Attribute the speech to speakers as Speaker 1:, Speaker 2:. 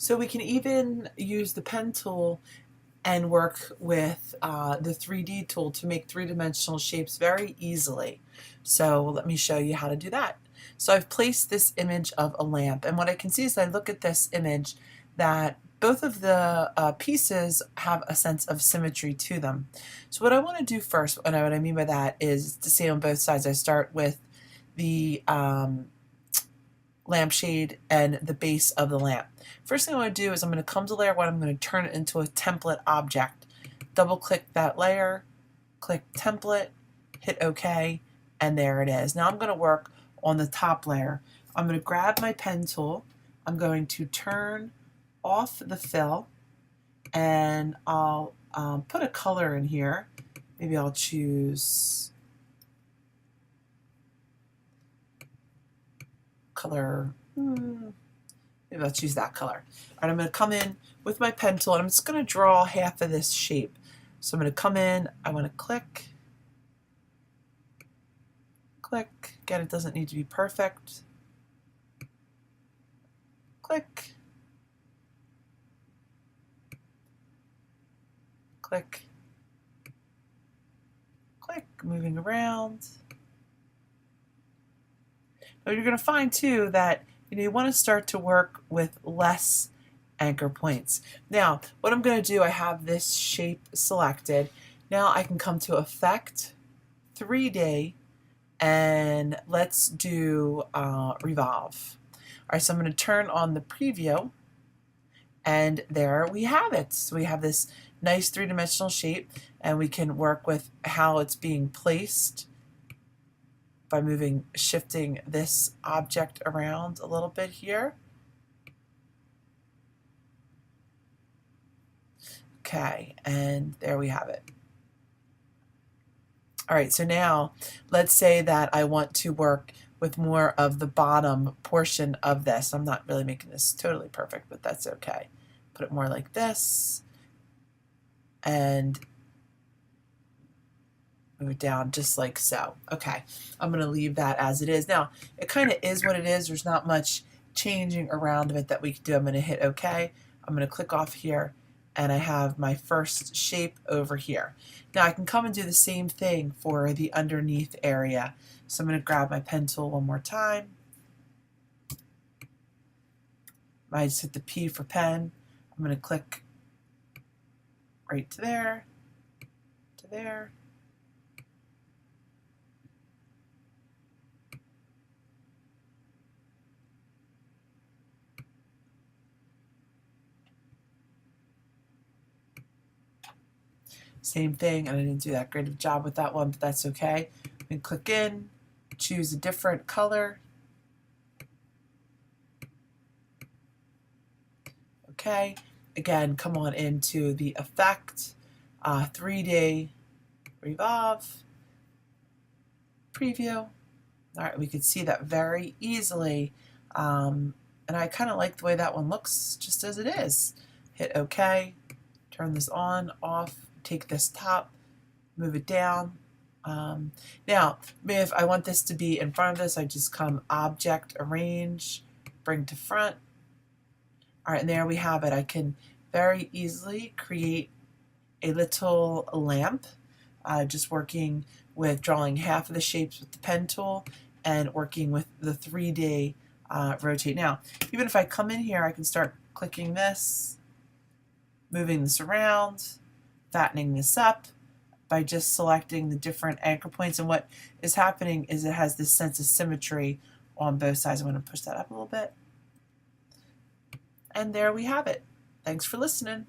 Speaker 1: So we can even use the pen tool and work with the 3D tool to make three-dimensional shapes very easily. So let me show you how to do that. So I've placed this image of a lamp, and what I can see is I look at this image that both of the pieces have a sense of symmetry to them. So what I want to do first, and what I mean by that is to say on both sides, I start with the lampshade and the base of the lamp. First thing I want to do is I'm going to come to layer 1, I'm going to turn it into a template object. Double click that layer, click template, hit OK, and there it is. Now I'm going to work on the top layer. I'm going to grab my pen tool, I'm going to turn off the fill, and I'll put a color in here. Maybe I'll choose color, maybe I'll choose that color. All right, I'm going to come in with my pen tool, and I'm just going to draw half of this shape. So I'm going to come in, I want to click, click. Again, it doesn't need to be perfect. Click, click, click, moving around. But you're going to find too that you want to start to work with less anchor points. Now, what I'm going to do, I have this shape selected. Now I can come to Effect, 3D, and let's do Revolve. All right, so I'm going to turn on the preview, and there we have it. So we have this nice three-dimensional shape, and we can work with how it's being placed by shifting this object around a little bit here. Okay, and there we have it. All right, so now let's say that I want to work with more of the bottom portion of this. I'm not really making this totally perfect, but that's okay. Put it more like this, and move it down just like so. Okay, I'm going to leave that as it is. Now, it kind of is what it is. There's not much changing around of it that we can do. I'm going to hit OK. I'm going to click off here, and I have my first shape over here. Now I can come and do the same thing for the underneath area. So I'm going to grab my pen tool one more time. I just hit the P for pen. I'm going to click right to there, to there. Same thing, and I didn't do that great of a job with that one, but that's okay. And click in, choose a different color. Okay, again, come on into the Effect, 3D, Revolve, Preview. All right, we can see that very easily, and I kind of like the way that one looks just as it is. Hit OK, turn this on, off. Take this top, move it down. Now, if I want this to be in front of this, I just come Object, Arrange, Bring to Front. All right, and there we have it. I can very easily create a little lamp, just working with drawing half of the shapes with the pen tool and working with the 3D rotate. Now, even if I come in here, I can start clicking this, moving this around, fattening this up by just selecting the different anchor points, and what is happening is it has this sense of symmetry on both sides. I'm going to push that up a little bit, and there we have it. Thanks for listening.